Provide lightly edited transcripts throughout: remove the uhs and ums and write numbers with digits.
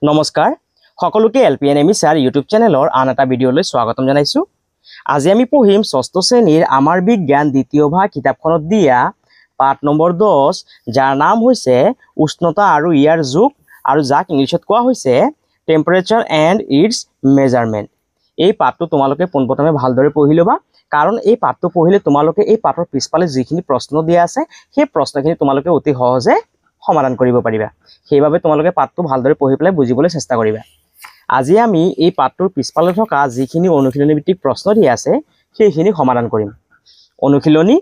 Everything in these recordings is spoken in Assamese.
নমস্কাৰ সকলোকে এলপিএনএমই স্যাৰ ইউটিউব চ্যানেলৰ আন এটা ভিডিঅলৈ স্বাগতম জনাইছো। আজি আমি পঢ়িম ষষ্ঠ শ্ৰেণীৰ আমাৰ বিজ্ঞান দ্বিতীয় ভাগ কিতাপখনত দিয়া পাঠ নম্বৰ 10 যাৰ নাম হৈছে উষ্ণতা আৰু ইয়াৰ যুগ আৰু যাক ইংলিছত কোৱা হৈছে টেম্পাৰেচাৰ এণ্ড ইটস মেজাৰমেণ্ট। এই পাঠটো তোমালোকে পোনপ্ৰথমে ভালদৰে পঢ়ি ল'বা, কাৰণ এই পাঠটো পঢ়িলে তোমালোকে এই পাঠৰ পিছফালে যিখিনি প্ৰশ্ন দিয়া আছে সেই প্ৰশ্নখিনি তোমালোকে অতি সহজে সমাধান কৰিব পাৰিবা। সেইভাবে তোমালোকে পাঠটো ভালদৰে পঢ়ি পেলাই বুজিবলৈ চেষ্টা কৰিবা। আজি আমি এই পাঠটোৰ পিছফালে থকা যিখিনি অনুশীলনী ভিত্তিক প্ৰশ্ন দিয়া আছে সেইখিনি সমাধান কৰিম। অনুশীলনী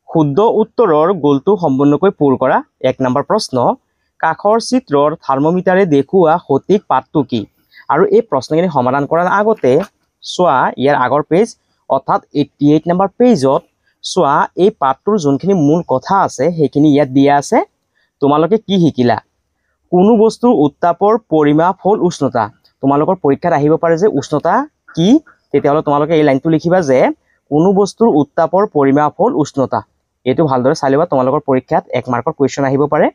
শুদ্ধ উত্তৰৰ গোলটো সম্পূৰ্ণকৈ পূৰ কৰা। 1 নম্বৰ প্ৰশ্ন, কাষৰ চিত্ৰৰ থাৰ্মোমিটাৰে দেখুওৱা সঠিক পাঠটো কি? আৰু এই প্ৰশ্নখিনি সমাধান কৰাৰ আগতে চোৱা ইয়াৰ আগৰ পেজ অৰ্থাৎ 88 নম্বৰ পেজত চোৱা এই পাঠটোৰ যোনখিনি মূল কথা আছে সেইখিনি ইয়াত দিয়া আছে। তোমালোকে কি শিকিলা? কোনো বস্তুৰ উত্তাপৰ পৰিমাপ হ'ল উষ্ণতা। তোমালোকৰ পৰীক্ষাত আহিব পাৰে যে উষ্ণতা কি, তেতিয়াহ'লে তোমালোকে এই লাইনটো লিখিবা যে কোনো বস্তুৰ উত্তাপৰ পৰিমাপ হ'ল উষ্ণতা। এইটো ভালদৰে চাই ল'বা, তোমালোকৰ পৰীক্ষাত 1 মাৰ্কৰ কুৱেশ্যন আহিব পাৰে।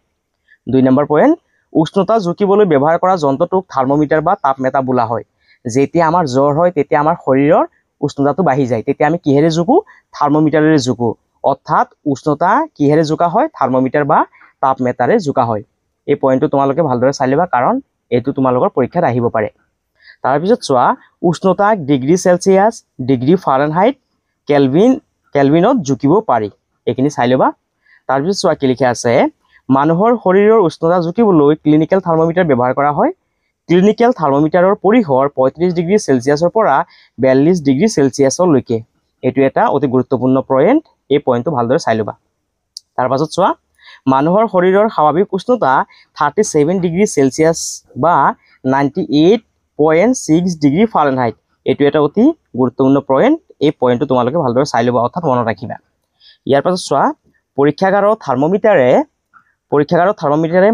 2 নম্বৰ পইণ্ট, উষ্ণতা জুখিবলৈ ব্যৱহাৰ কৰা যন্ত্ৰটোক থাৰ্মোমিটাৰ বা তাপমেটা বোলা হয়। যেতিয়া আমাৰ জ্বৰ হয় তেতিয়া আমাৰ শৰীৰৰ উষ্ণতাটো বাঢ়ি যায়, তেতিয়া আমি কিহেৰে জুখো? থাৰ্মোমিটাৰেৰে জুখো। অৰ্থাৎ উষ্ণতা কিহেৰে জোকা হয়? থাৰ্মোমিটাৰ বা তাপমেটাৰে জোকা হয়। এই পইণ্টটো তোমালোকে ভালদৰে চাই ল'বা, কাৰণ এইটো তোমালোকৰ পৰীক্ষাত আহিব পাৰে। তাৰপিছত চোৱা উষ্ণতা ডিগ্ৰী চেলচিয়াছ, ডিগ্ৰী ফাৰেনহাইট, কেলভিনত জুকিব পাৰি। এইখিনি চাই ল'বা। তাৰপিছত চোৱা কি লিখা আছে, মানুহৰ শৰীৰৰ উষ্ণতা জুকিবলৈ ক্লিনিকেল থাৰ্মোমিটাৰ ব্যৱহাৰ কৰা হয়। ক্লিনিকেল থাৰ্মোমিটাৰৰ পৰিসৰ 35 ডিগ্ৰী চেলচিয়াছৰ পৰা 42 ডিগ্ৰী চেলচিয়াছলৈকে। এইটো এটা অতি গুৰুত্বপূৰ্ণ পইণ্ট, এই পইণ্টটো ভালদৰে চাই ল'বা। তাৰপাছত চোৱা মানুহৰ শৰীৰৰ স্বাভাৱিক উষ্ণতা 37 ডিগ্ৰী চেলচিয়াছ বা 98.6 ডিগ্ৰী ফাৰেনহাইট। এইটো এটা অতি গুৰুত্বপূৰ্ণ পইণ্ট, এই পইণ্টটো তোমালোকে ভালদৰে চাই ল'বা, অৰ্থাৎ মনত ৰাখিবা। ইয়াৰ পাছত চোৱা পৰীক্ষাগাৰৰ থাৰ্মোমিটাৰে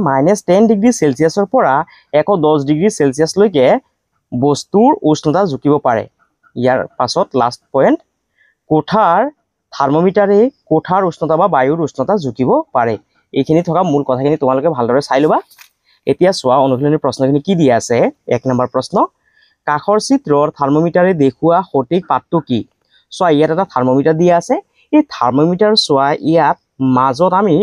-10 ডিগ্ৰী চেলচিয়াছৰ পৰা 110 ডিগ্ৰী চেলচিয়াছলৈকে বস্তুৰ উষ্ণতা জুকিব পাৰে। ইয়াৰ পাছত লাষ্ট পইণ্ট, কোঠাৰ থাৰ্মোমিটাৰে কোঠাৰ উষ্ণতা বা বায়ুৰ উষ্ণতা জুকিব পাৰে। এইখিনি থকা মূল কথাখিনি তোমালোকে ভালদৰে চাই ল'বা। এতিয়া চোৱা অনুশীলনীৰ প্ৰশ্নখিনি কি দিয়া আছে। 1 নম্বৰ প্ৰশ্ন, কাষৰ চিত্ৰৰ থাৰ্মোমিটাৰে দেখুওৱা সঠিক পাঠটো কি? চোৱা ইয়াত এটা থাৰ্মোমিটাৰ দিয়া আছে। এই থাৰ্মোমিটাৰ চোৱা ইয়াত মাজত আমি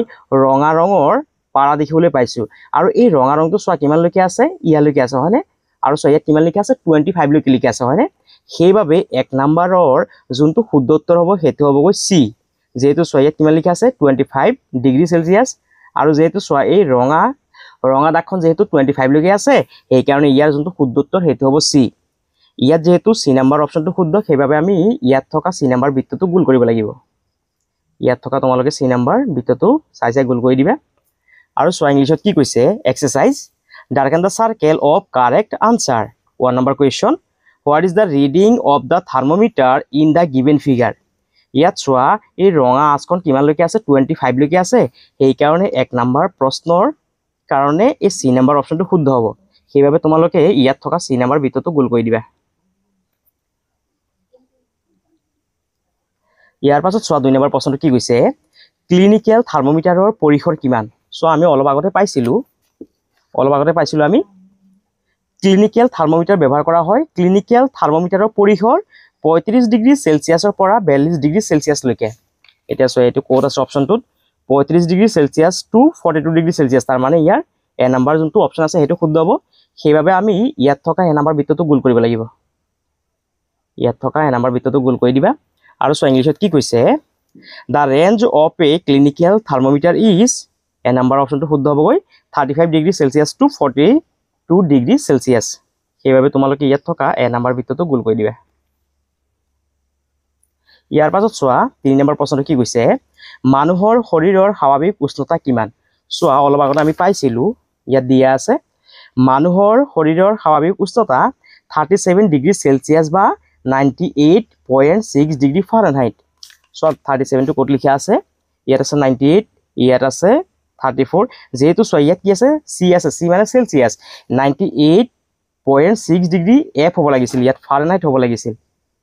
ৰঙা ৰঙৰ পাৰা দেখিবলৈ পাইছোঁ, আৰু এই ৰঙা ৰংটো চোৱা কিমানলৈকে আছে? ইয়ালৈকে আছে, হয়নে? আৰু চোৱা ইয়াত কিমান লিখা আছে? 25 লৈকে লিখা আছে, হয়নে? সেইবাবে 1 নম্বৰৰ যোনটো শুদ্ধ উত্তৰ হ'ব সেইটো হ'বগৈ চি। যেহেতু চোৱা ইয়াত কিমান লিখা আছে? 25 ডিগ্ৰী চেলচিয়াছ, আৰু যেহেতু চোৱা এই ৰঙা দাগখন যেহেতু 25 লৈকে আছে, সেইকাৰণে ইয়াৰ যোনটো শুদ্ধ উত্তৰ সেইটো হ'ব চি। ইয়াত যেহেতু চি নম্বৰ অপশ্যনটো শুদ্ধ, সেইবাবে আমি ইয়াত থকা চি নম্বৰ বৃত্তটো গোল কৰিব লাগিব। ইয়াত থকা তোমালোকে চি নম্বৰ বৃত্তটো চাই গোল কৰি দিবা। আৰু চোৱা ইংলিছত কি কৈছে? Exercise darken the circle of correct answer. 1 number question, what is the reading of the thermometer in the given figure. ইয়াত চোৱা এই ৰঙা আঁচখন কিমানলৈকে আছে? 25 লৈকে আছে, সেইকাৰণে 1 নম্বৰ প্ৰশ্নৰ কাৰণে এই চি নম্বৰ অপশ্যনটো শুদ্ধ হ'ব। সেইবাবে তোমালোকে ইয়াত থকা চি নম্বৰ বৃত্তটো গোল কৰি দিবা। ইয়াৰ পাছত চোৱা 2 নম্বৰ প্ৰশ্নটো কি কৈছে, ক্লিনিকেল থাৰ্মোমিটাৰৰ পৰিসৰ কিমান? চোৱা আমি অলপ আগতে পাইছিলোঁ আমি ক্লিনিকেল থাৰ্মোমিটাৰ ব্যৱহাৰ কৰা হয়। ক্লিনিকেল থাৰ্মোমিটাৰৰ পৰিসৰ 35 ডিগ্ৰী চেলচিয়াছৰ পৰা 42 ডিগ্ৰী চেলচিয়াছলৈকে। এতিয়া চোৱা এইটো ক'ত আছে অপশ্যনটোত? 35 degree Celsius two 42 degree Celsius, তাৰমানে ইয়াৰ এ নম্বৰ যোনটো অপশ্যন আছে সেইটো শুদ্ধ হ'ব। সেইবাবে আমি ইয়াত থকা এ নম্বৰ বৃত্তটো গোল কৰিব লাগিব। ইয়াত থকা এ নম্বৰ বৃত্তটো গোল কৰি দিবা। আৰু চোৱা ইংলিছত কি কৈছে, the range of A clinical thermometer is, A number অপশ্যনটো শুদ্ধ হ'বগৈ 35 degree Celsius two 42 degree Celsius. সেইবাবে তোমালোকে ইয়াত থকা এ নম্বৰ বৃত্তটো গোল কৰি দিবা। ইয়াৰ পাছত চোৱা 3 নম্বৰ প্ৰশ্নটো কি কৈছে, মানুহৰ শৰীৰৰ স্বাভাৱিক উষ্ণতা কিমান? চোৱা অলপ আগতে আমি পাইছিলোঁ, ইয়াত দিয়া আছে মানুহৰ শৰীৰৰ স্বাভাৱিক উষ্ণতা 37 ডিগ্ৰী চেলচিয়াছ বা 98.6 ডিগ্ৰী ফাৰেনহাইট। চোৱা 37টো ক'ত লিখা আছে? ইয়াত আছে 98, ইয়াত আছে 34। যেহেতু চোৱা ইয়াত কি আছে? চি আছে, চি মানে চেলচিয়াছ। 98.6 ডিগ্ৰী এফ হ'ব লাগিছিল, ইয়াত ফাৰেনহাইট হ'ব লাগিছিল।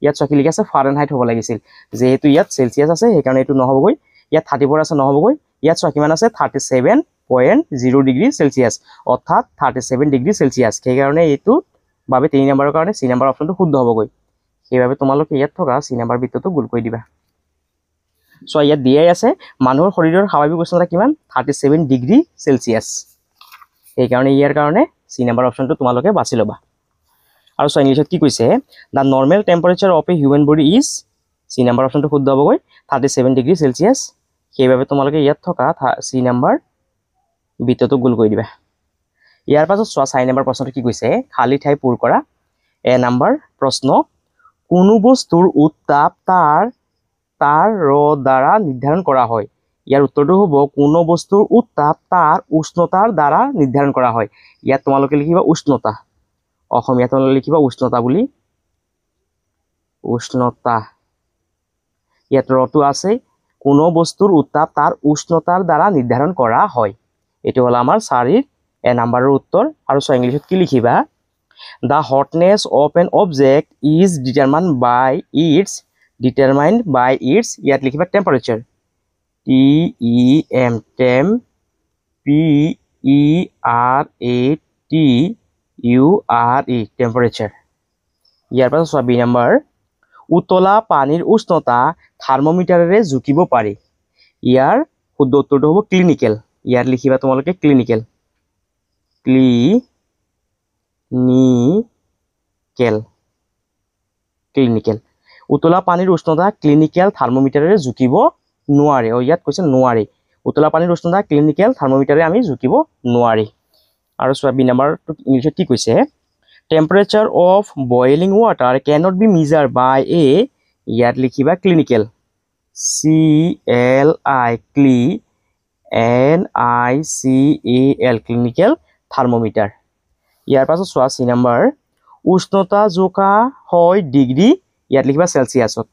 ইয়াত চোৱা কি লিখা আছে? ফাৰেনহাইট হ'ব লাগিছিল। যেহেতু ইয়াত চেলচিয়াছ আছে সেইকাৰণে এইটো নহ'বগৈ। ইয়াত 34 আছে, নহ'বগৈ। ইয়াত চোৱা কিমান আছে 37.0 ডিগ্ৰী সেলসিয়াস অৰ্থাৎ 37 ডিগ্ৰী সেলসিয়াস সেইকাৰণে এইটো বাবে 3 নম্বৰৰ কাৰণে সি নম্বৰ অপচনটো শুদ্ধ হ'বগৈ সেইবাবে তোমালোকে ইয়াত থকা সি নম্বৰ বৃত্তটো গোল কৰি দিবা সো ইয়াত দিয়াই আছে মানুহৰ শৰীৰৰ স্বাভাৱিক উষ্ণতা কিমান 37 ডিগ্ৰী সেলসিয়াস সেইকাৰণে ইয়াৰ কাৰণে সি নম্বৰ অপচনটো তোমালোকে বাছি লবা আৰু সো ইংলিশত কি কৈছে the normal temperature of a human body is C number অপচনটো শুদ্ধ হ'বগৈ 37 ডিগ্ৰী সেলসিয়াস সেইবাবে তোমালোকে ইয়াত থকা সি নম্বৰ বৃত্তটো গোল কৰি দিবা ইয়াৰ পাছত চোৱা 4 নম্বৰ প্ৰশ্নটো কি কৈছে খালি ঠাই পূৰ কৰা এ নম্বৰ প্ৰশ্ন কোনো বস্তুৰ উত্তাপ তাৰ দ্বাৰা নিৰ্ধাৰণ কৰা হয় ইয়াৰ উত্তৰটো হ'ব কোনো বস্তুৰ উত্তাপ তাৰ উষ্ণতাৰ দ্বাৰা নিৰ্ধাৰণ কৰা হয় ইয়াত তোমালোকে লিখিবা উষ্ণতা অসমীয়াত তোমালোকে লিখিবা উষ্ণতা বুলি উষ্ণতা ইয়াত ৰটো আছে কোনো বস্তুৰ উত্তাপ তাৰ উষ্ণতাৰ দ্বাৰা নিৰ্ধাৰণ কৰা হয় এটো হল আমাৰ 4 এ নম্বৰৰ উত্তৰ আৰু সো ইংলিশত কি লিখিবা the hotness of an object is determined by its ইয়াত লিখিবা temperature temp PERATURE temperature ইয়াৰ পাছত সব নম্বৰ উতলা পানীৰ উষ্ণতা থাৰ্মোমিটাৰেৰে জুকিব পাৰি ইয়াৰ শুদ্ধ উত্তৰটো হ'ব ক্লিনিক্যাল ইয়াত লিখিবা তোমালোকে ক্লিনিক্যাল উতলা পানীৰ উষ্ণতা ক্লিনিক্যাল থাৰ্মোমিটাৰেৰে জুকিব নোৱাৰে ইয়াত কৈছে নোৱাৰে উতলা পানীৰ উষ্ণতা ক্লিনিক্যাল থাৰ্মোমিটাৰে আমি জুকিব নোৱাৰি আৰু সব নম্বৰটো ইংলিশত কি কৈছে temperature of boiling water cannot be measured by a ইয়াত লিখিবা clinical clinical thermometer ইয়াৰ পাছত চোৱা সি নম্বৰ উষ্ণতা জোখা হয় ডিগ্ৰী ইয়াত লিখিবা সেলসিয়াসত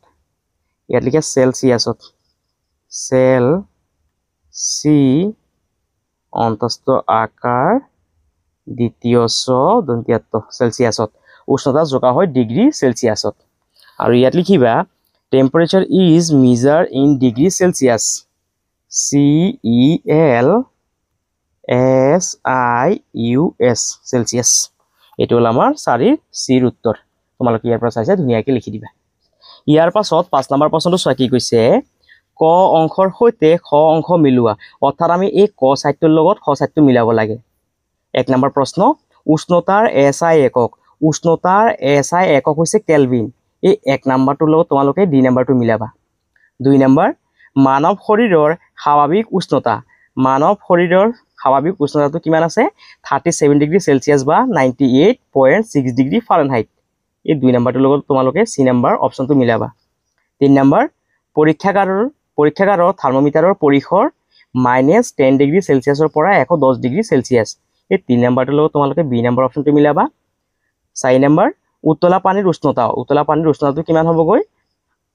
ইয়াত লিখা সেলসিয়াসত সি অন্তস্থ আকাৰ দ্বিতীয় স দন্ত্যাত্ব সেলসিয়াসত উষ্ণতা জোখা হয় ডিগ্ৰী সেলসিয়াসত আৰু ইয়াত লিখিবা temperature is measured in degree Celsius CELSIUS Celsius এটো হল আমাৰ 4 সিৰ উত্তৰ তোমালোকে ইয়াৰ পৰা চাইছা ধুনিয়াকৈ লিখি দিবা ইয়াৰ পাছত 5 নম্বৰ প্ৰশ্নটো চোৱা কি কৈছে ক অংশৰ সৈতে খ অংশ মিলোৱা অৰ্থাৎ আমি এই ক সাইডটোৰ লগত খ সাইডটো মিলাব লাগে 1 নম্বৰ প্ৰশ্ন উষ্ণতাৰ SI একক উষ্ণতাৰ SI একক হৈছে কেলভিন এই 1 নম্বৰটোৰ লগত তোমালোকে ডি নম্বৰটো মিলাবা 2 নম্বৰ মানৱ শৰীৰৰ স্বাভাৱিক উষ্ণতা উষ্ণতাটো কিমান আছে 37 ডিগ্ৰী সেলসিয়াস বা 98.6 ডিগ্ৰী ফাৰেনহাইট এই 2 নম্বৰটোৰ লগত তোমালোকে সি নম্বৰ অপচনটো মিলাবা 3 নম্বৰ পৰীক্ষাগাৰৰ থাৰ্মোমিটাৰৰ পৰিসৰ -10 ডিগ্ৰী সেলসিয়াসৰ পৰা 110 ডিগ্ৰী সেলসিয়াস এই 3 নম্বৰটোৰ লগত তোমালোকে বি নম্বৰ অপচনটো মিলাবা 4 নম্বৰ উতলা পানীৰ উষ্ণতাটো কিমান হ'বগৈ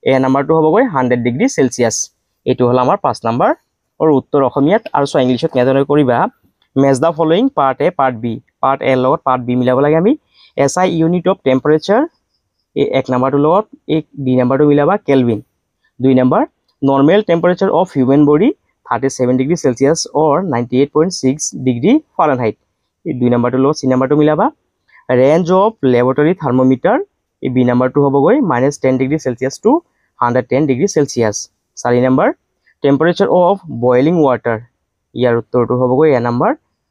এ নম্বৰটো হ'বগৈ 100 ডিগ্ৰী সেলসিয়াস এটো হল আমাৰ 5 নম্বৰ আৰু উত্তৰ অসমীয়াত আৰু সো ইংলিশত কেনেদৰে কৰিবা match the following part A part B part A লগত পাৰ্ট বি মিলাব লাগে আমি SI ইউনিট অফ টেম্পাৰেচাৰ এই 1 নম্বৰটোৰ লগত এই ডি নম্বৰটো মিলাবা Kelvin 2 number normal temperature of human body 37 degree Celsius or 98.6 degree Fahrenheit এই 2 নম্বৰটোৰ লগত সি নম্বৰটো মিলাবা ৰেঞ্জ অফ ল্যাবৰেটৰী থাৰ্মোমিটাৰ এই বি নম্বৰটো হ'বগৈ -10 degree Celsius to 110 degree Celsius 4 number temperature of boiling water ইয়াৰ উত্তৰটো হ'বগৈ A number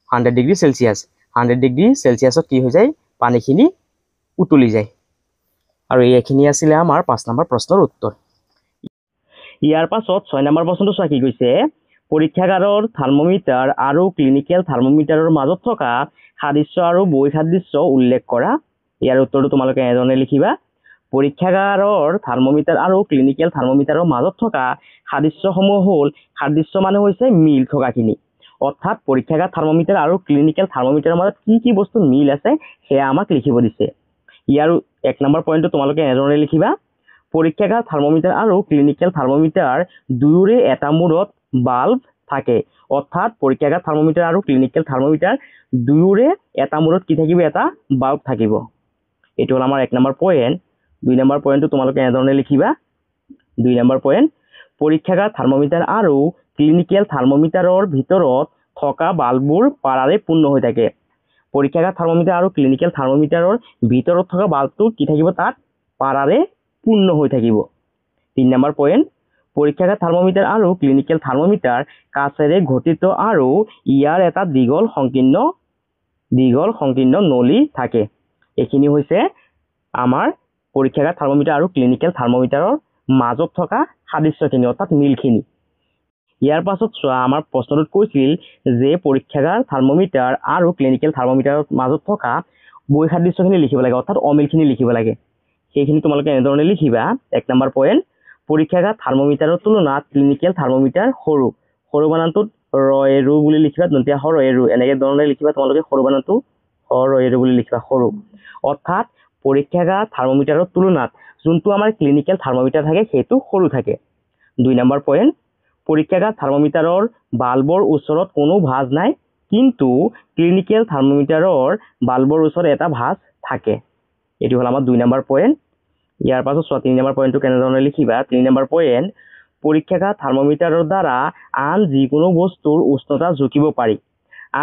100 degree Celsius 100 degree সেলসিয়াসত কি হৈ যায় পানীখিনি উতলি যায় আৰু এইখিনি আছিল আমাৰ 5 নম্বৰ প্ৰশ্নৰ উত্তৰ ইয়াৰ পাছত 6 নম্বৰ প্ৰশ্নটো চোৱা কি কৈছে পৰীক্ষাগাৰৰ থাৰ্মোমিটাৰ আৰু ক্লিনিক্যাল থাৰ্মোমিটাৰৰ মাজত থকা সাদৃশ্য আৰু বৈসাদৃশ্য উল্লেখ কৰা ইয়াৰ উত্তৰটো তোমালোকে এজনে লিখিবা পৰীক্ষাগাৰৰ থাৰ্মোমিটাৰ আৰু ক্লিনিক্যাল থাৰ্মোমিটাৰৰ মাজত থকা সাদৃশ্যসমূহ হ'ল সাদৃশ্য মানে হৈছে মিল থকাখিনি অৰ্থাৎ পৰীক্ষাগাৰ থাৰ্মোমিটাৰ আৰু ক্লিনিক্যাল থাৰ্মোমিটাৰৰ মাজত কি বস্তু মিল আছে সেয়া আমাক লিখিব দিছে ইয়াৰ 1 নম্বৰ পইণ্টটো তোমালোকে এজনে লিখিবা পৰীক্ষাগাৰ থাৰ্মোমিটাৰ আৰু ক্লিনিক্যাল থাৰ্মোমিটাৰ দুয়োৰে এটা মূৰত বাল্ব থাকে অৰ্থাৎ পৰীক্ষাগাৰ থাৰ্মোমিটাৰ আৰু ক্লিনিক্যাল থাৰ্মোমিটাৰ দুয়োৰে এটা মূৰত কি থাকিব এটা বাল্ব থাকিব এটো হল আমাৰ 1 নম্বৰ পইণ্ট 2 নম্বৰ পইণ্টটো তোমালোকে এজনে লিখিবা 2 নম্বৰ পইণ্ট পৰীক্ষাগাৰ থাৰ্মোমিটাৰ আৰু ক্লিনিকেল থাৰ্মোমিটাৰৰ ভিতৰত থকা বাল্ববোৰ পাৰাৰে পূৰ্ণ হৈ থাকে। পৰীক্ষাগাৰ থাৰ্মোমিটাৰ আৰু ক্লিনিকেল থাৰ্মোমিটাৰৰ ভিতৰত থকা বাল্বটো কি থাকিব তাত পাৰাৰে পূৰ্ণ হৈ থাকিব। 3 নম্বৰ পইণ্ট, পৰীক্ষাগাৰ থাৰ্মোমিটাৰ আৰু ক্লিনিকেল থাৰ্মোমিটাৰ কাচেৰে গঠিত আৰু ইয়াৰ এটা দীঘল সংকীৰ্ণ নলী থাকে। এইখিনি হৈছে আমাৰ পৰীক্ষাগাৰ থাৰ্মোমিটাৰ আৰু ক্লিনিকেল থাৰ্মোমিটাৰৰ মাজত থকা সাদৃশ্যখিনি অৰ্থাৎ মিলখিনি। ইয়াৰ পাছত চোৱা, আমাৰ প্ৰশ্নটোত কৈছিল যে পৰীক্ষাগাৰ থাৰ্মোমিটাৰ আৰু ক্লিনিকেল থাৰ্মোমিটাৰৰ মাজত থকা বৈসাদৃশ্যখিনি লিখিব লাগে অৰ্থাৎ অমিলখিনি লিখিব লাগে। সেইখিনি তোমালোকে এনেধৰণে লিখিবা। 1 নম্বৰ পইণ্ট, পৰীক্ষাগাৰ থাৰ্মোমিটাৰৰ তুলনাত ক্লিনিকেল থাৰ্মোমিটাৰ সৰু বানানটোত ৰ বুলি লিখিবা, দন্তীয়া হ ৰ এনেকে ধৰণে লিখিবা। তোমালোকে সৰু বানানটো হ ৰ বুলি লিখিবা সৰু। অৰ্থাৎ পৰীক্ষাগাৰ থাৰ্মোমিটাৰৰ তুলনাত যোনটো আমাৰ ক্লিনিকেল থাৰ্মোমিটাৰ থাকে সেইটো সৰু থাকে। 2 নম্বৰ পইণ্ট, পৰীক্ষাগাৰ থাৰ্মোমিটাৰৰ বাল্বৰ ওচৰত কোনো ভাঁজ নাই, কিন্তু ক্লিনিকেল থাৰ্মোমিটাৰৰ বাল্বৰ ওচৰত এটা ভাঁজ থাকে। এইটো হ'ল আমাৰ 2 নম্বৰ পইণ্ট। ইয়াৰ পাছত চোৱা 3 নম্বৰ পইণ্টটো কেনেধৰণে লিখিবা। 3 নম্বৰ পইণ্ট, পৰীক্ষাগাৰ থাৰ্মোমিটাৰৰ দ্বাৰা আন যিকোনো বস্তুৰ উষ্ণতা জুখিব পাৰি,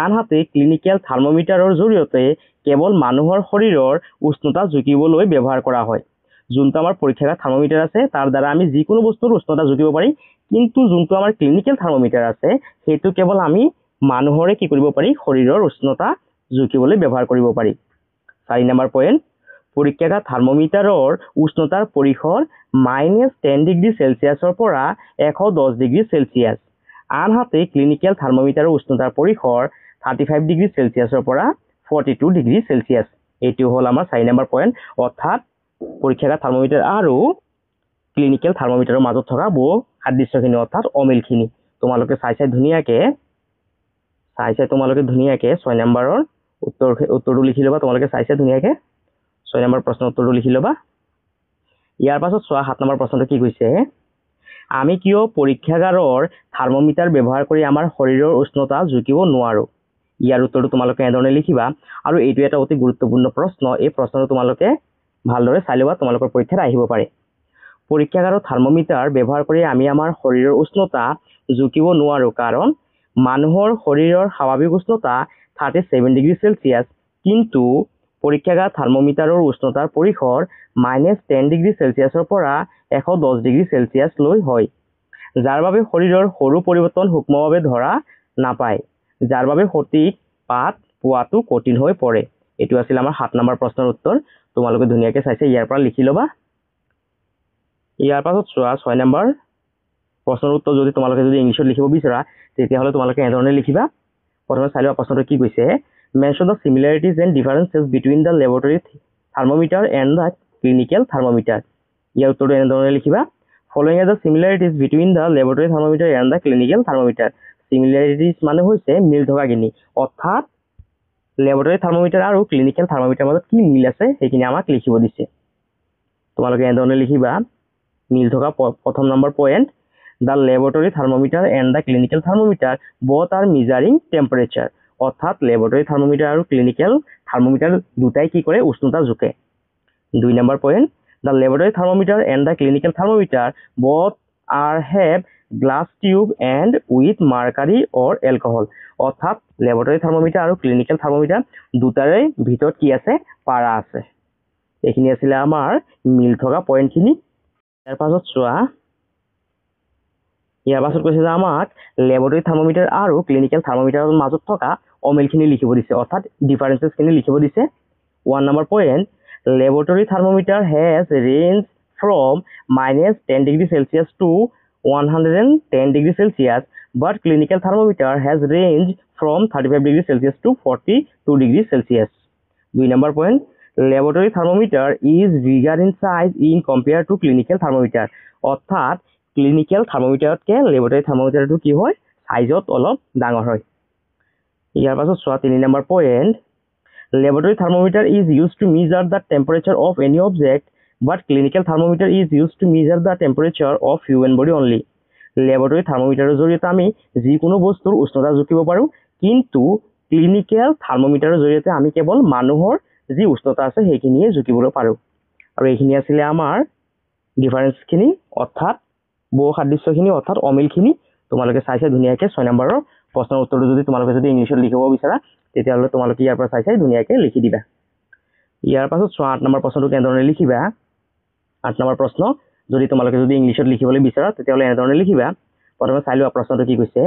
আনহাতে ক্লিনিকেল থাৰ্মোমিটাৰৰ জৰিয়তে কেৱল মানুহৰ শৰীৰৰ উষ্ণতা জুখিবলৈ ব্যৱহাৰ কৰা হয়। যোনটো আমাৰ পৰীক্ষাগাৰ থাৰ্মোমিটাৰ আছে তাৰ দ্বাৰা আমি যিকোনো বস্তুৰ উষ্ণতা জুখিব পাৰি, কিন্তু যোনটো আমাৰ ক্লিনিকেল থাৰ্মোমিটাৰ আছে সেইটো কেৱল আমি মানুহৰে কি কৰিব পাৰি শৰীৰৰ উষ্ণতা জুখিবলৈ ব্যৱহাৰ কৰিব পাৰি। 4 নম্বৰ পইণ্ট, পৰীক্ষাগাৰ থাৰ্মোমিটাৰৰ উষ্ণতাৰ পৰিসৰ -10 ডিগ্ৰী চেলচিয়াছৰ পৰা 110 ডিগ্ৰী চেলচিয়াছ, আনহাতে ক্লিনিকেল থাৰ্মোমিটাৰৰ উষ্ণতাৰ পৰিসৰ 35 ডিগ্ৰী চেলচিয়াছৰ পৰা 42 ডিগ্ৰী চেলচিয়াছ। এইটো হ'ল আমাৰ 4 নম্বৰ পইণ্ট। অৰ্থাৎ পৰীক্ষাগাৰ থাৰ্মোমিটাৰ আৰু ক্লিনিকেল থাৰ্মোমিটাৰৰ মাজত থকা সাদৃশ্যখিনি অৰ্থাৎ অমিলখিনি তোমালোকে চাই ধুনীয়াকে 6 নম্বৰৰ উত্তৰটো লিখি ল'বা। তোমালোকে চাই ধুনীয়াকে 6 নম্বৰ প্ৰশ্নৰ উত্তৰটো লিখি ল'বা। ইয়াৰ পাছত চোৱা 7 নম্বৰ প্ৰশ্নটো কি কৈছে, আমি কিয় পৰীক্ষাগাৰৰ থাৰ্মোমিটাৰ ব্যৱহাৰ কৰি আমাৰ শৰীৰৰ উষ্ণতা জুখিব নোৱাৰোঁ? ইয়াৰ উত্তৰটো তোমালোকে এনেধৰণে লিখিবা। আৰু এইটো এটা অতি গুৰুত্বপূৰ্ণ প্ৰশ্ন। এই প্ৰশ্নটো তোমালোকে ভালদৰে চাই ল'বা, তোমালোকৰ পৰীক্ষাত আহিব পাৰে। পৰীক্ষাগাৰৰ থাৰ্মোমিটাৰ ব্যৱহাৰ কৰি আমি আমাৰ শৰীৰৰ উষ্ণতা জুখিব নোৱাৰোঁ, কাৰণ মানুহৰ শৰীৰৰ স্বাভাৱিক উষ্ণতা 37 ডিগ্ৰী চেলচিয়াছ, কিন্তু পৰীক্ষাগাৰ থাৰ্মোমিটাৰৰ উষ্ণতাৰ পৰিসৰ -10 ডিগ্ৰী চেলচিয়াছৰ পৰা 110 ডিগ্ৰী চেলচিয়াছ লৈ হয়, যাৰ বাবে শৰীৰৰ সৰু পৰিৱৰ্তন সূক্ষ্মভাৱে ধৰা নাপায়, যাৰ বাবে সঠিক পাঠ পোৱাটো কঠিন হৈ পৰে। এইটো আছিল আমাৰ 7 নম্বৰ প্ৰশ্নৰ উত্তৰ। তোমালোকে ধুনীয়াকৈ চাইছে ইয়াৰ পৰা লিখি ল'বা। ইয়াৰ পাছত চোৱা 6 নম্বৰ প্ৰশ্নৰ উত্তৰ যদি তোমালোকে ইংলিছত লিখিব বিচৰা তেতিয়াহ'লে তোমালোকে এনেধৰণে লিখিবা। প্ৰথমে চাই লোৱা প্ৰশ্নটো কি কৈছে, mention the similarities and differences between the laboratory thermometer and the clinical thermometer. ইয়াৰ উত্তৰটো এনেধৰণে লিখিবা। Following are the similarities between the laboratory thermometer and the clinical thermometer. Similarities মানে হৈছে মিল থকাখিনি, অৰ্থাৎ লেবৰেটৰী থাৰ্মোমিটাৰ আৰু ক্লিনিকেল থাৰ্মোমিটাৰৰ মাজত কি মিল আছে সেইখিনি আমাক লিখিব দিছে। তোমালোকে এনেধৰণে লিখিবা। মিল থকা প্ৰথম number point, the laboratory thermometer and the clinical thermometer both are measuring temperature, অৰ্থাৎ লেবৰেটৰী থাৰ্মোমিটাৰ আৰু ক্লিনিকেল থাৰ্মোমিটাৰ দুটাই কি কৰে উষ্ণতা জোখে। 2 number point, the laboratory thermometer and the clinical thermometer both are have glass tube and with mercury or alcohol, অৰ্থাৎ লেবৰেটৰী থাৰ্মোমিটাৰ আৰু ক্লিনিকেল থাৰ্মোমিটাৰ দুটাৰে ভিতৰত কি আছে পাৰা আছে। এইখিনি আছিলে আমাৰ মিল থকা পইণ্টখিনি। ইয়াৰ পাছত চোৱা, ইয়াৰ পাছত কৈছে যে আমাক লেবৰেটৰী থাৰ্মোমিটাৰ আৰু ক্লিনিকেল থাৰ্মোমিটাৰৰ মাজত থকা অমিলখিনি লিখিব দিছে, অৰ্থাৎ ডিফাৰেন্সেছখিনি লিখিব দিছে। 1 number point, laboratory thermometer has range from -10 degree Celsius two 110 degree Celsius, but clinical thermometer has range from 35 degree Celsius two 42 degree Celsius. 2 number point, laboratory thermometer is bigger in size in compare to clinical thermometer, অৰ্থাৎ ক্লিনিকেল থাৰ্মোমিটাৰতকৈ লেবৰেটৰী থাৰ্মোমিটাৰটো কি হয় চাইজত অলপ ডাঙৰ হয়। ইয়াৰ পাছত চোৱা 3 নম্বৰ point, laboratory thermometer is use to measure the temperature of any object, but clinical thermometer is use to measure the temperature of human body only. Laboratory থাৰ্মোমিটাৰৰ জৰিয়তে আমি যিকোনো বস্তুৰ উষ্ণতা জুখিব পাৰোঁ, কিন্তু ক্লিনিকেল থাৰ্মোমিটাৰৰ জৰিয়তে আমি কেৱল মানুহৰ যি উষ্ণতা আছে সেইখিনিয়ে জুখিবলৈ পাৰোঁ। আৰু এইখিনি আছিলে আমাৰ ডিফাৰেন্সখিনি, অৰ্থাৎ বহু সাদৃশ্যখিনি অৰ্থাৎ অমিলখিনি তোমালোকে চাই ধুনীয়াকৈ 6 নম্বৰৰ প্ৰশ্নৰ উত্তৰটো যদি তোমালোকে যদি ইংলিছত লিখিব বিচাৰা তেতিয়াহ'লে তোমালোকে ইয়াৰ পৰা চাই ধুনীয়াকৈ লিখি দিবা। ইয়াৰ পাছত 8 নম্বৰ প্ৰশ্নটো কেনেধৰণে লিখিবা। 8 নম্বৰ প্ৰশ্ন যদি তোমালোকে যদি ইংলিছত লিখিবলৈ বিচাৰা তেতিয়াহ'লে এনেধৰণে লিখিবা। প্ৰথমে চাই লোৱা প্ৰশ্নটো কি কৈছে।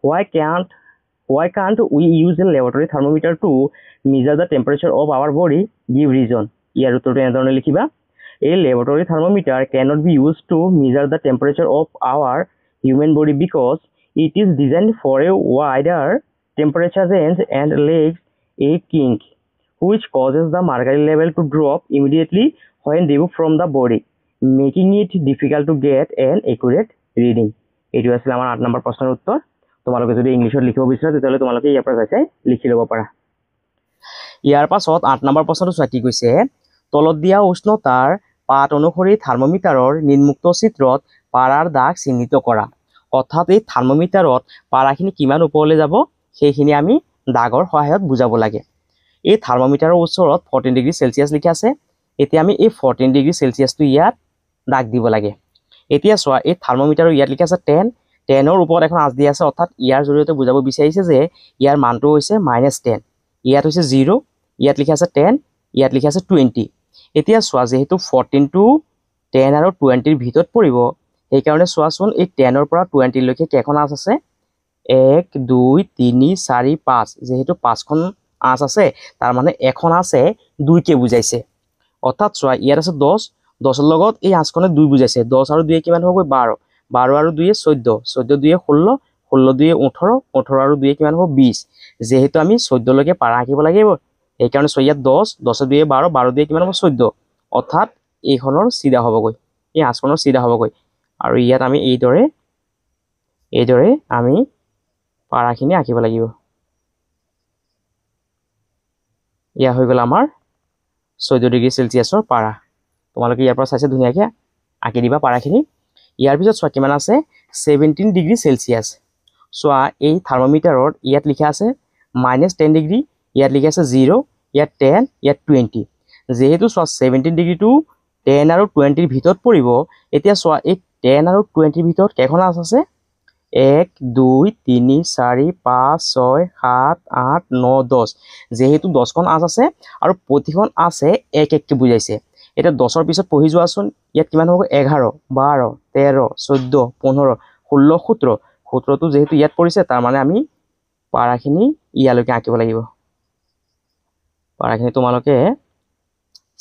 Why can't we use a laboratory thermometer to measure the temperature of our body? Give reason. ইয়াৰ উত্তৰটো এনেধৰণে লিখিবা। A laboratory thermometer cannot be used to measure the temperature of our human body because it is designed for a wider temperature range and lacks a kink, which causes the mercury level to drop immediately when removed from the body, making it difficult to get an accurate reading. এইটো আছিল আমাৰ 8 নম্বৰ প্ৰশ্নৰ উত্তৰ। তোমালোকে যদি ইংলিছত লিখিব বিচাৰা তেতিয়াহ'লে তোমালোকে ইয়াৰ পৰা চাই লিখি ল'ব পাৰা। ইয়াৰ পাছত 8 নম্বৰ প্ৰশ্নটো চোৱা কি কৈছে। তলত দিয়া উষ্ণতাৰ পাঠ অনুসৰি থাৰ্মোমিটাৰৰ নিম্নোক্ত চিত্ৰত পাৰাৰ দাগ চিহ্নিত কৰা। অৰ্থাৎ এই থাৰ্মোমিটাৰত পাৰাখিনি কিমান ওপৰলৈ যাব সেইখিনি আমি দাগৰ সহায়ত বুজাব লাগে। এই থাৰ্মোমিটাৰৰ ওচৰত 14 ডিগ্ৰী চেলচিয়াছ লিখা আছে। এতিয়া আমি এই 14 ডিগ্ৰী চেলচিয়াছটো ইয়াত দাগ দিব লাগে। এতিয়া চোৱা এই থাৰ্মোমিটাৰৰ ইয়াত লিখা আছে 10, 10ৰ ওপৰত এখন আঁচ দিয়া আছে, অৰ্থাৎ ইয়াৰ জৰিয়তে বুজাব বিচাৰিছে যে ইয়াৰ মানটো হৈছে -10, ইয়াত হৈছে 0, ইয়াত লিখা আছে 10, ইয়াত লিখা আছে 20। এতিয়া চোৱা যিহেতু 14 টো 10 আৰু 20ৰ ভিতৰত পৰিব সেইকাৰণে চোৱাচোন এই 10ৰ পৰা 20 লৈকে কেইখন আঁচ আছে। 1 2 3 4 5, যেহেতু 5খন আঁচ আছে তাৰ মানে এখন আছে 2কে বুজাইছে। অৰ্থাৎ চোৱা ইয়াত আছে 10, 10ৰ লগত এই আঁচখনে 2 বুজাইছে। 10 আৰু 2 কিমান হ'ব 12, 12 আৰু 2 14, 14 2 16, 16 2 18, 18 আৰু 2 কিমান হ'ব 20। যেহেতু আমি 14 লৈকে পাৰা আঁকিব লাগিব সেইকাৰণে চোৱা ইয়াত 10, 10 2 12, 12 2 কিমান হ'ব 14, অৰ্থাৎ এইখনৰ চিধা হ'বগৈ, এই আঁচখনৰ চিধা হ'বগৈ। আৰু ইয়াত আমি এইদৰে আমি পাৰাখিনি আঁকিব লাগিব। ইয়া হৈ গ'ল আমাৰ 14 ডিগ্ৰী চেলচিয়াছৰ পাৰা। তোমালোকে ইয়াৰ পৰা চাইছে ধুনীয়াকৈ আঁকি দিবা পাৰাখিনি। ইয়াৰ পিছত চোৱা কিমান আছে 17 ডিগ্ৰী চেলচিয়াছ। চোৱা এই থাৰ্মোমিটাৰত ইয়াত লিখা আছে -10 ডিগ্ৰী, ইয়াত লিখা আছে 0, ইয়াত 10, ইয়াত 20। যেহেতু চোৱা 17 ডিগ্ৰীটো 10 আৰু 20ৰ ভিতৰত পৰিব, এতিয়া চোৱা এই 10 আৰু 20ৰ ভিতৰত কেইখন আঁচ আছে। 1 2 3 4 5 6 7 8 9 10, যেহেতু 10খন আঁচ আছে আৰু প্ৰতিখন আঁচে 1 1কে বুজাইছে। এতিয়া 10ৰ পিছত পঢ়ি যোৱাচোন, ইয়াত কিমান হ'ব 11 12 13 14 15 16 17, 17টো যেহেতু ইয়াত পৰিছে তাৰ মানে আমি পাৰাখিনি ইয়ালৈকে আঁকিব লাগিব। পাৰাখিনি তোমালোকে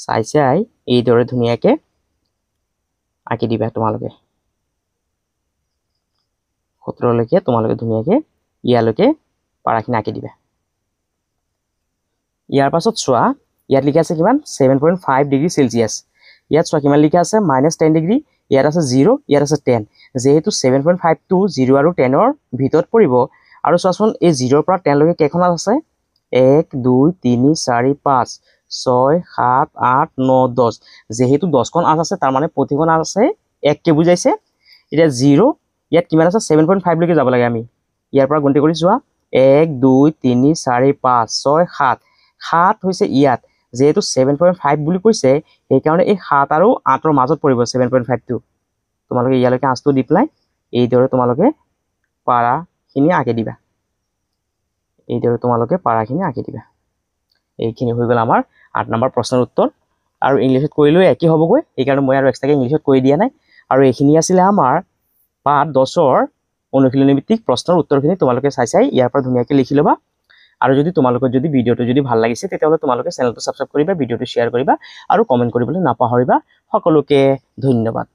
চাই এইদৰে ধুনীয়াকৈ আঁকি দিবা। তোমালোকে 17লৈকে তোমালোকে ধুনীয়াকৈ ইয়ালৈকে পাৰাখিনি আঁকি দিবা। ইয়াৰ পাছত চোৱা ইয়াত লিখা আছে কিমান 7.5 ডিগ্ৰী চেলচিয়াছ। ইয়াত চোৱা কিমান লিখা আছে -10 ডিগ্ৰী, ইয়াত আছে 0, ইয়াত আছে 10। যেহেতু 7.5 টো 0 আৰু 10ৰ ভিতৰত পৰিব আৰু চোৱাচোন এই 0ৰ পৰা 10 লৈকে কেইখন আঁচ আছে। 1 2 3 4 5 6 7 8 9 10, যেহেতু 10খন আঁচ আছে তাৰ মানে প্ৰতিখন আঁচ আছে 1কে বুজাইছে। এতিয়া 0 ইয়াত কিমান আছে 7.5 লৈকে যাব লাগে। আমি ইয়াৰ পৰা গণতি কৰি চোৱা 1 2 3 4 5 6 7, 7 হৈছে ইয়াত, যেহেতু 7.5 বুলি কৈছে সেইকাৰণে এই 7 আৰু 8ৰ মাজত পৰিব 7.5টো। তোমালোকে ইয়ালৈকে আঁচটো দি পেলাই এইদৰে তোমালোকে পাৰাখিনি আঁকি দিবা। এইখিনি হৈ গ'ল আমাৰ 8 নম্বৰ প্ৰশ্নৰ উত্তৰ। আৰু ইংলিছত কৰিলেও একেই হ'বগৈ, সেইকাৰণে মই আৰু এক্সট্ৰাকৈ ইংলিছত কৰি দিয়া নাই। আৰু এইখিনি আছিলে আমাৰ পাঠ 10ৰ অনুশীলনী ভিত্তিক প্ৰশ্নৰ উত্তৰখিনি। তোমালোকে চাই ইয়াৰ পৰা ধুনীয়াকৈ লিখি ল'বা। আৰু যদি তোমালোকৰ ভিডিঅ'টো যদি ভাল লাগিছে তেতিয়াহ'লে তোমালোকে চেনেলটো ছাবস্ক্ৰাইব কৰিবা, ভিডিঅ'টো শ্বেয়াৰ কৰিবা আৰু কমেণ্ট কৰিবলৈ নাপাহৰিবা। সকলোকে ধন্যবাদ।